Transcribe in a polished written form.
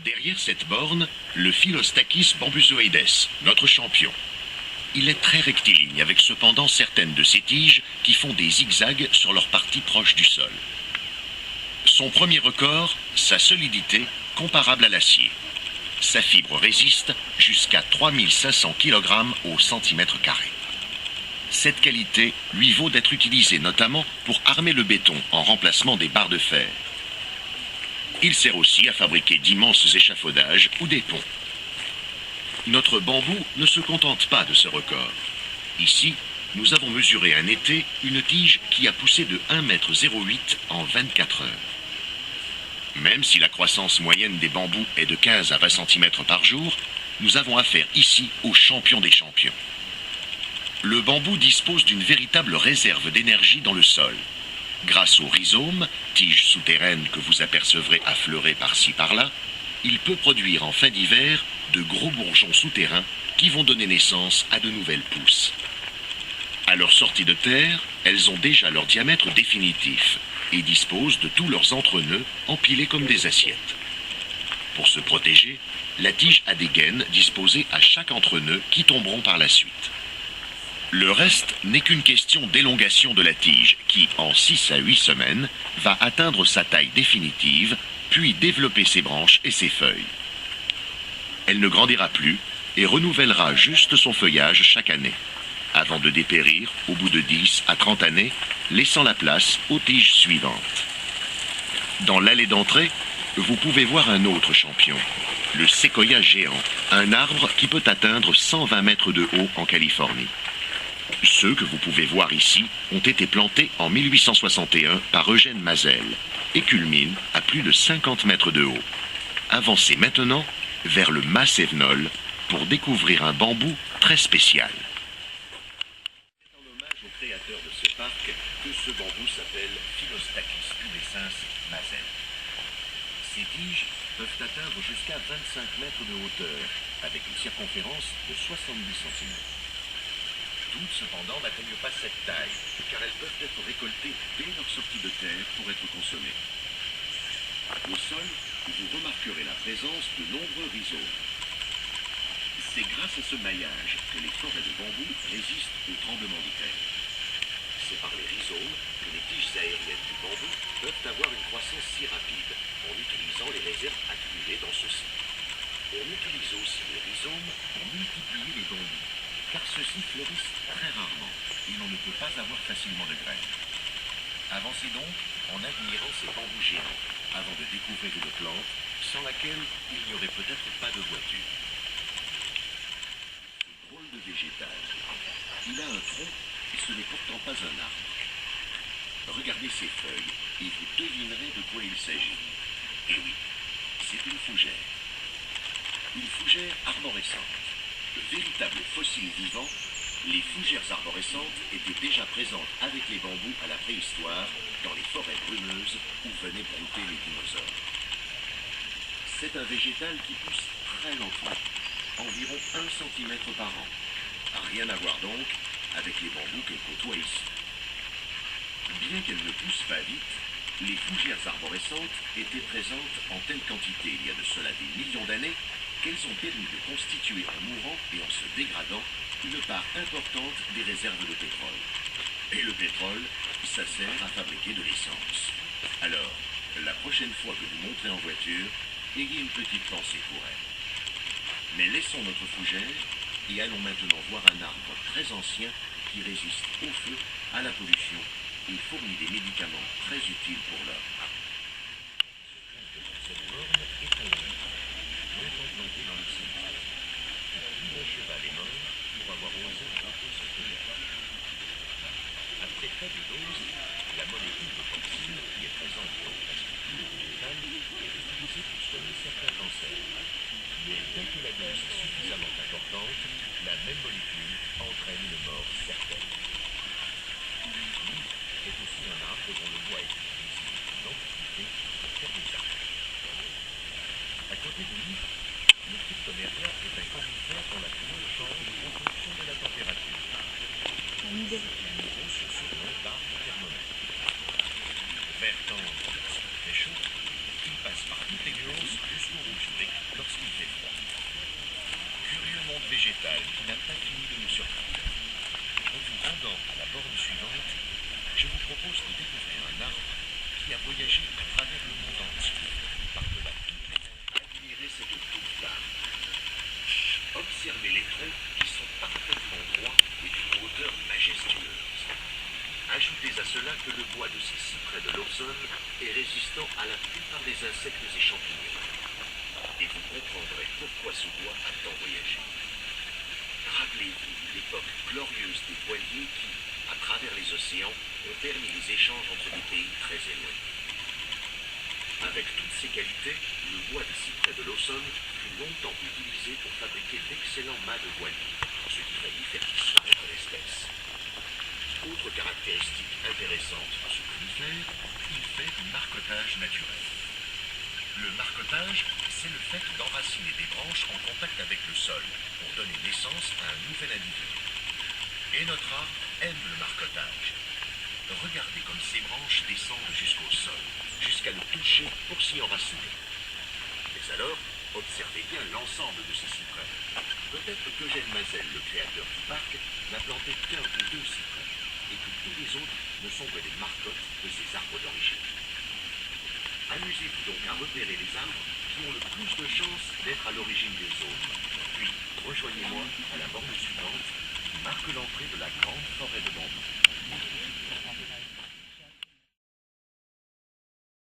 Derrière cette borne, le Philostachys bambusoides, notre champion. Il est très rectiligne, avec cependant certaines de ses tiges qui font des zigzags sur leur partie proche du sol. Son premier record, sa solidité, comparable à l'acier. Sa fibre résiste jusqu'à 3500 kg au centimètre carré. Cette qualité lui vaut d'être utilisée notamment pour armer le béton en remplacement des barres de fer. Il sert aussi à fabriquer d'immenses échafaudages ou des ponts. Notre bambou ne se contente pas de ce record. Ici, nous avons mesuré un été une tige qui a poussé de 1,08 m en 24 heures. Même si la croissance moyenne des bambous est de 15 à 20 cm par jour, nous avons affaire ici au champion des champions. Le bambou dispose d'une véritable réserve d'énergie dans le sol. Grâce aux rhizomes, tiges souterraines que vous apercevrez affleurer par-ci par-là, il peut produire en fin d'hiver de gros bourgeons souterrains qui vont donner naissance à de nouvelles pousses. À leur sortie de terre, elles ont déjà leur diamètre définitif et disposent de tous leurs entrenœuds empilés comme des assiettes. Pour se protéger, la tige a des gaines disposées à chaque entrenœud qui tomberont par la suite. Le reste n'est qu'une question d'élongation de la tige qui, en 6 à 8 semaines, va atteindre sa taille définitive, puis développer ses branches et ses feuilles. Elle ne grandira plus et renouvellera juste son feuillage chaque année, avant de dépérir au bout de 10 à 30 années, laissant la place aux tiges suivantes. Dans l'allée d'entrée, vous pouvez voir un autre champion, le séquoia géant, un arbre qui peut atteindre 120 mètres de haut en Californie. Ceux que vous pouvez voir ici ont été plantés en 1861 par Eugène Mazel et culminent à plus de 50 mètres de haut. Avancez maintenant vers le Mas-Evenol pour découvrir un bambou très spécial. C'est en hommage au créateur de ce parc que ce bambou s'appelle Philostachys pubescens Mazel. Ces tiges peuvent atteindre jusqu'à 25 mètres de hauteur, avec une circonférence de 70 cm. Toutes, cependant, n'atteignent pas cette taille, car elles peuvent être récoltées dès leur sortie de terre pour être consommées. Au sol, vous remarquerez la présence de nombreux rhizomes. C'est grâce à ce maillage que les forêts de bambou résistent aux tremblements de terre. C'est par les rhizomes que les tiges aériennes du bambou peuvent avoir une croissance si rapide, en utilisant les réserves accumulées dans ceux-ci. On utilise aussi les rhizomes pour multiplier les bambous, car ceux-ci fleurissent très rarement et l'on ne peut pas avoir facilement de graines. Avancez donc en admirant ces bambous géants avant de découvrir une plante sans laquelle il n'y aurait peut-être pas de voiture. Ce drôle de végétal, il a un tronc et ce n'est pourtant pas un arbre. Regardez ses feuilles et vous devinerez de quoi il s'agit. Et oui, c'est une fougère. Une fougère arborescente. Véritable fossile vivant, les fougères arborescentes étaient déjà présentes avec les bambous à la préhistoire dans les forêts brumeuses où venaient brouter les dinosaures. C'est un végétal qui pousse très lentement, environ 1 cm par an. Rien à voir donc avec les bambous qu'elle côtoie ici. Bien qu'elles ne poussent pas vite, les fougères arborescentes étaient présentes en telle quantité il y a de cela des millions d'années qu'elles ont permis de constituer en mourant et en se dégradant une part importante des réserves de pétrole. Et le pétrole, ça sert à fabriquer de l'essence. Alors, la prochaine fois que vous monterez en voiture, ayez une petite pensée pour elle. Mais laissons notre fougère et allons maintenant voir un arbre très ancien qui résiste au feu, à la pollution et fournit des médicaments très utiles pour l'homme. Cette borne est un lit, longtemps planté dans le cimetière. Un cheval est mort pour avoir osé planter ce feuillage. Après faible dose, la molécule de toxine qui est présente dans la structure végétale est utilisée pour soigner certains cancers. Mais dès que la dose est suffisamment importante, la même molécule entraîne une mort certaine. L'if est aussi un arbre dont le bois est utilisé dans l'antiquité pour faire des armes. À côté de l'if, le Cryptomeria est un conifère dont la couleur change en fonction de la température. Nous sur ce nom d'arbre thermomètre. Vert tendre, voyager à travers le monde entier, par-delà toutes les mers. Admirez cette coupe d'arbre. Observez les troncs qui sont parfaitement droits et d'une hauteur majestueuse. Ajoutez à cela que le bois de ces cyprès de Lawson est résistant à la plupart des insectes et champignons. Et vous comprendrez pourquoi ce bois a tant voyagé. Rappelez-vous l'époque glorieuse des voiliers qui, à travers les océans, ont permis les échanges entre des pays très éloignés. Avec toutes ces qualités, le bois des cyprès de Lawson fut longtemps utilisé pour fabriquer d'excellents mâts de voiliers, ce qui faillit faire disparaître l'espèce. Autre caractéristique intéressante de ce conifère, il fait du marcottage naturel. Le marcottage, c'est le fait d'enraciner des branches en contact avec le sol pour donner naissance à un nouvel individu. Et notre arbre aime le marcottage. Regardez comme ces branches descendent jusqu'au sol, jusqu'à le toucher pour s'y enraciner. Mais alors, observez bien l'ensemble de ces cyprès. Peut-être qu'Eugène Mazel, le créateur du parc, n'a planté qu'un ou deux cyprès, et que tous les autres ne sont que des marcottes de ces arbres d'origine. Amusez-vous donc à repérer les arbres qui ont le plus de chances d'être à l'origine des autres. Puis, rejoignez-moi à la borne suivante qui marque l'entrée de la grande forêt de bambous.